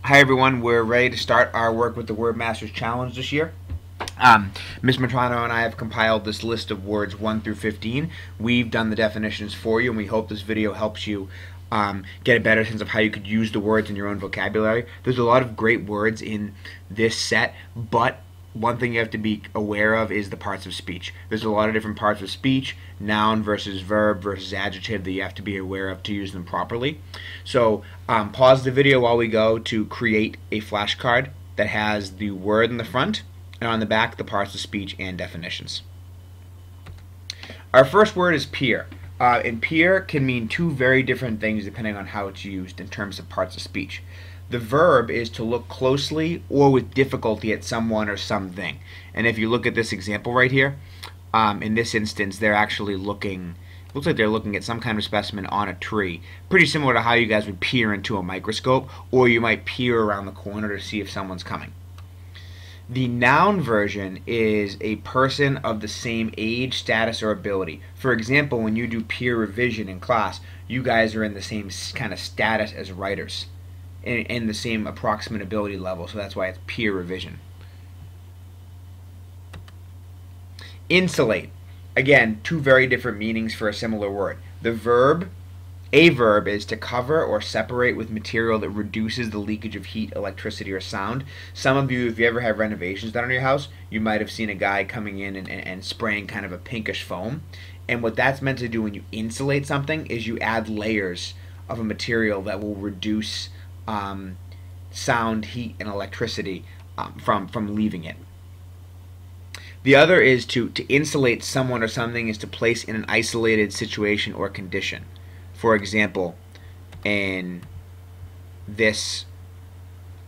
Hi everyone, we're ready to start our work with the Word Masters Challenge this year. Ms. Matrano and I have compiled this list of words 1 through 15. We've done the definitions for you, and we hope this video helps you get a better sense of how you could use the words in your own vocabulary. There's a lot of great words in this set, but one thing you have to be aware of is the parts of speech. There's a lot of different parts of speech, noun versus verb versus adjective, that you have to be aware of to use them properly. So pause the video while we go to create a flashcard that has the word in the front and on the back the parts of speech and definitions. Our first word is peer. And peer can mean two very different things depending on how it's used in terms of parts of speech. The verb is to look closely or with difficulty at someone or something. And if you look at this example right here, in this instance, they're actually looking, looks like they're looking at some kind of specimen on a tree. Pretty similar to how you guys would peer into a microscope, or you might peer around the corner to see if someone's coming. The noun version is a person of the same age, status, or ability. For example, when you do peer revision in class, you guys are in the same kind of status as writers, in the same approximate ability level, so that's why it's peer revision. Insulate. Again, two very different meanings for a similar word. The verb, a verb, is to cover or separate with material that reduces the leakage of heat, electricity, or sound. Some of you, if you ever have renovations done on your house, you might have seen a guy coming in and spraying kind of a pinkish foam. And what that's meant to do when you insulate something is you add layers of a material that will reduce sound, heat, and electricity from leaving it. The other is to insulate someone or something is to place in an isolated situation or condition. For example, in this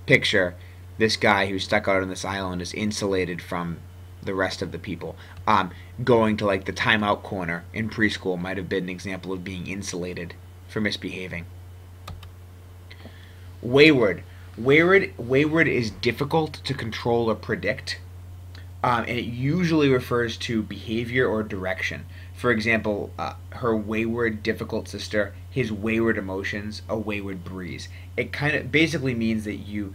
picture, this guy who's stuck out on this island is insulated from the rest of the people. Going to like the timeout corner in preschool might have been an example of being insulated for misbehaving. Wayward. Wayward is difficult to control or predict, and it usually refers to behavior or direction. For example, her wayward, difficult sister, his wayward emotions, a wayward breeze. It kind of basically means that you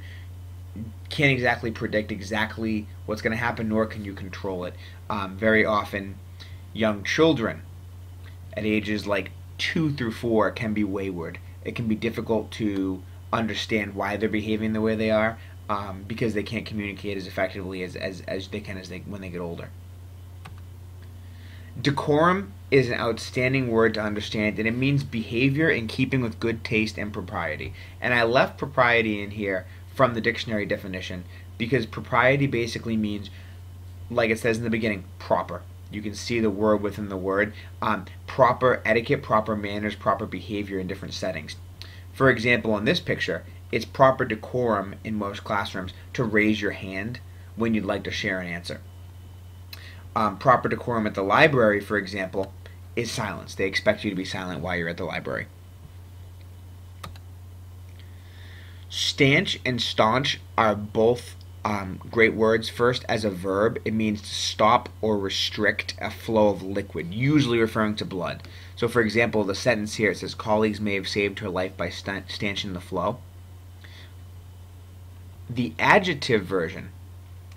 can't exactly predict exactly what's going to happen, nor can you control it. Very often, young children at ages like 2 through 4 can be wayward. It can be difficult to understand why they're behaving the way they are, because they can't communicate as effectively as they can when they get older. Decorum is an outstanding word to understand, and it means behavior in keeping with good taste and propriety. And I left propriety in here from the dictionary definition because propriety basically means, like it says in the beginning, proper. You can see the word within the word. Proper etiquette, proper manners, proper behavior in different settings. For example, in this picture, it's proper decorum in most classrooms to raise your hand when you'd like to share an answer. Proper decorum at the library, for example, is silence. They expect you to be silent while you're at the library. Stanch and staunch are both great words. First, as a verb, it means to stop or restrict a flow of liquid, usually referring to blood. So, for example, the sentence here, it says, colleagues may have saved her life by stanching the flow. The adjective version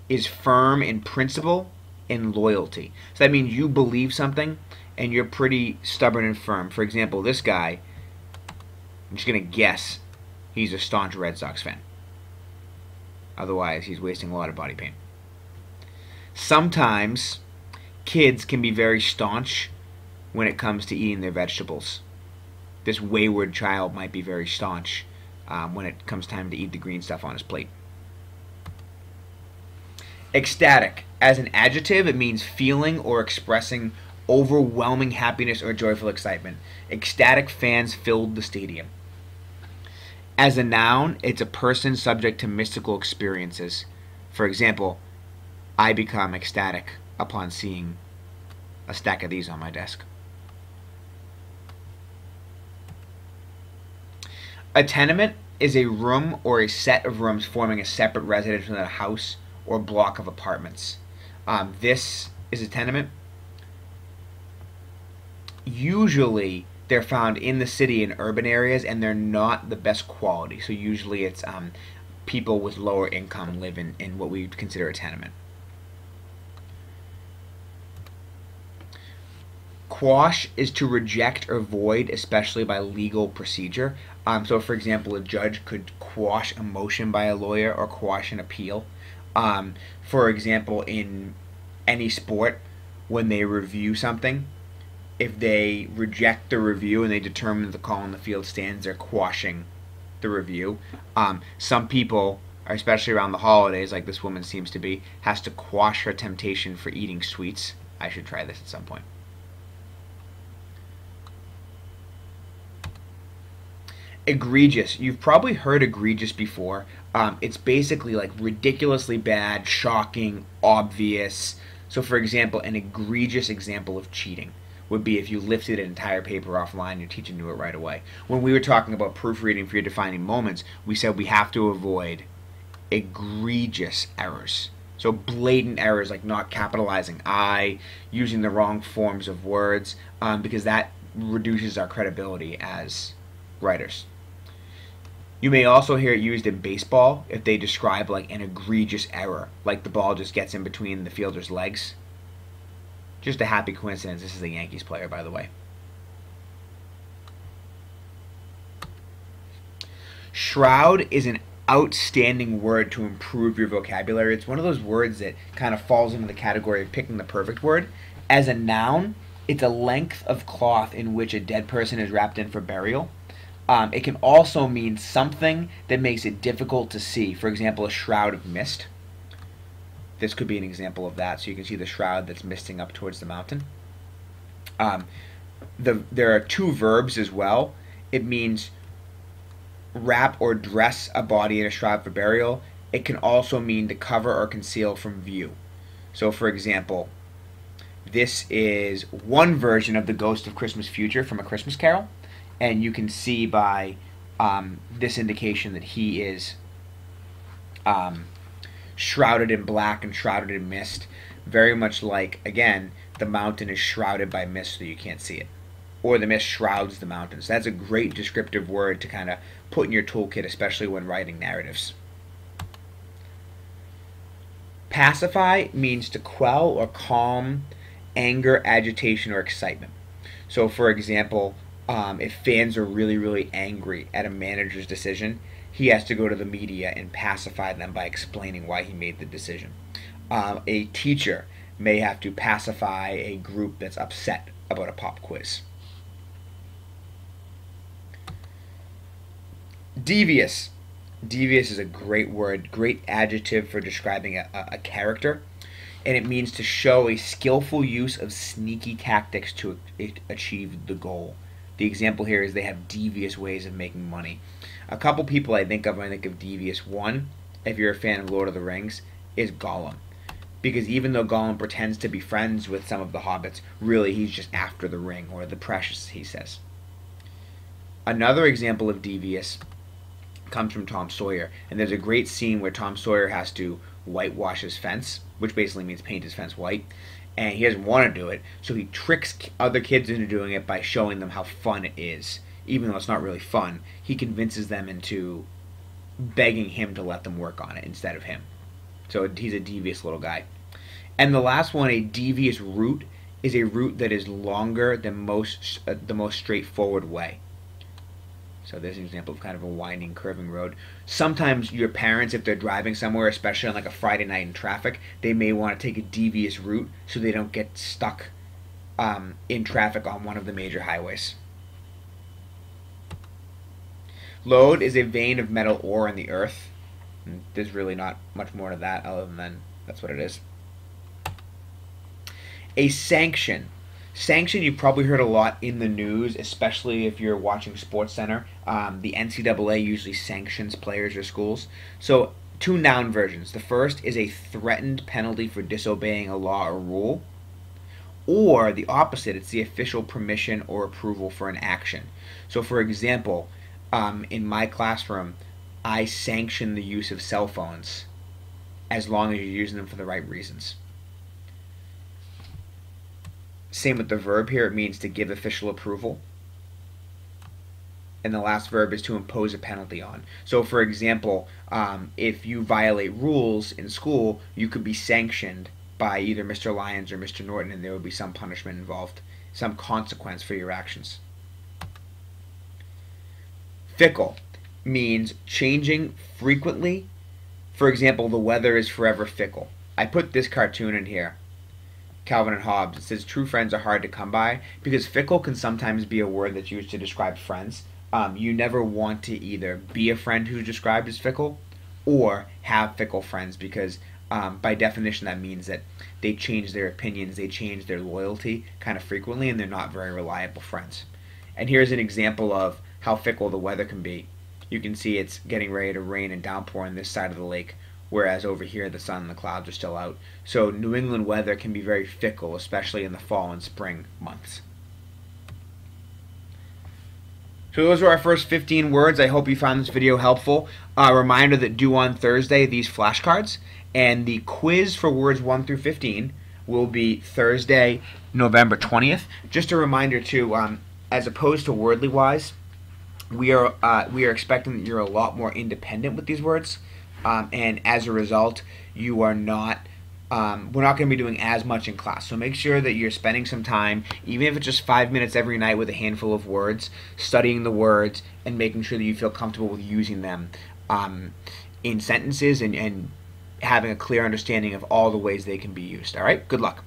is firm in principle and loyalty. So that means you believe something and you're pretty stubborn and firm. For example, this guy, I'm just going to guess he's a staunch Red Sox fan. Otherwise, he's wasting a lot of body paint. Sometimes kids can be very staunch when it comes to eating their vegetables. This wayward child might be very staunch when it comes time to eat the green stuff on his plate. Ecstatic. As an adjective, it means feeling or expressing overwhelming happiness or joyful excitement. Ecstatic fans filled the stadium. As a noun, it's a person subject to mystical experiences. For example, I become ecstatic upon seeing a stack of these on my desk. A tenement is a room or a set of rooms forming a separate residence within a house or block of apartments. This is a tenement. Usually, they're found in the city in urban areas, and they're not the best quality. So usually it's people with lower income live in what we would consider a tenement. Quash is to reject or void, especially by legal procedure. So, for example, a judge could quash a motion by a lawyer or quash an appeal. For example, in any sport, when they review something, if they reject the review and they determine that the call on the field stands, they're quashing the review. Some people, especially around the holidays, like this woman seems to be, has to quash her temptation for eating sweets. I should try this at some point. Egregious. You've probably heard egregious before. It's basically like ridiculously bad, shocking, obvious. So, for example, an egregious example of cheating would be if you lifted an entire paper offline, your teacher knew it right away. When we were talking about proofreading for your defining moments, we said we have to avoid egregious errors. So blatant errors like not capitalizing I, using the wrong forms of words, because that reduces our credibility as writers. You may also hear it used in baseball if they describe like an egregious error, like the ball just gets in between the fielder's legs. Just a happy coincidence. This is a Yankees player, by the way. Shroud is an outstanding word to improve your vocabulary. It's one of those words that kind of falls into the category of picking the perfect word. As a noun, it's a length of cloth in which a dead person is wrapped in for burial. It can also mean something that makes it difficult to see. For example, a shroud of mist. This could be an example of that. So you can see the shroud that's misting up towards the mountain. There are two verbs as well. It means wrap or dress a body in a shroud for burial. It can also mean to cover or conceal from view. So, for example, this is one version of the Ghost of Christmas Future from A Christmas Carol. And you can see by this indication that he is shrouded in black and shrouded in mist. Very much like, again, the mountain is shrouded by mist so you can't see it. Or the mist shrouds the mountain. So that's a great descriptive word to kind of put in your toolkit, especially when writing narratives. Pacify means to quell or calm anger, agitation, or excitement. So, for example, if fans are really, really angry at a manager's decision, he has to go to the media and pacify them by explaining why he made the decision. A teacher may have to pacify a group that's upset about a pop quiz. Devious. Devious is a great word, great adjective for describing a character, and it means to show a skillful use of sneaky tactics to achieve the goal. The example here is they have devious ways of making money. A couple people I think of when I think of devious. One, if you're a fan of Lord of the Rings, is Gollum. Because even though Gollum pretends to be friends with some of the hobbits, really he's just after the ring, or the precious, he says. Another example of devious comes from Tom Sawyer. And there's a great scene where Tom Sawyer has to whitewash his fence, which basically means paint his fence white. And he doesn't want to do it, so he tricks other kids into doing it by showing them how fun it is. Even though it's not really fun, he convinces them into begging him to let them work on it instead of him. So he's a devious little guy. And the last one, a devious route, is a route that is longer than the most straightforward way. So there's an example of kind of a winding, curving road. Sometimes your parents, if they're driving somewhere, especially on like a Friday night in traffic, they may want to take a devious route so they don't get stuck in traffic on one of the major highways. Lode is a vein of metal ore in the earth. And there's really not much more to that other than that's what it is. A sanction. Sanction, you've probably heard a lot in the news, especially if you're watching SportsCenter. The NCAA usually sanctions players or schools. So, two noun versions. The first is a threatened penalty for disobeying a law or rule. Or the opposite, it's the official permission or approval for an action. So, for example, in my classroom, I sanction the use of cell phones as long as you're using them for the right reasons. Same with the verb here, it means to give official approval. and the last verb is to impose a penalty on. So, for example, if you violate rules in school, you could be sanctioned by either Mr. Lyons or Mr. Norton, and there would be some punishment involved, some consequence for your actions. Fickle means changing frequently. For example, the weather is forever fickle. I put this cartoon in here, Calvin and Hobbes. It says true friends are hard to come by, because fickle can sometimes be a word that's used to describe friends. You never want to either be a friend who's described as fickle or have fickle friends, because by definition that means that they change their opinions, they change their loyalty kind of frequently, and they're not very reliable friends. And here's an example of how fickle the weather can be. You can see it's getting ready to rain and downpour on this side of the lake, whereas over here the sun and the clouds are still out. So New England weather can be very fickle, especially in the fall and spring months. So those are our first 15 words. I hope you found this video helpful. A reminder that due on Thursday, these flashcards, and the quiz for words 1 through 15 will be Thursday, November 20th. Just a reminder too, as opposed to Wordly Wise, we are expecting that you're a lot more independent with these words, and as a result, you are not. We're not going to be doing as much in class. So make sure that you're spending some time, even if it's just 5 minutes every night with a handful of words, studying the words and making sure that you feel comfortable with using them in sentences and having a clear understanding of all the ways they can be used. All right? Good luck.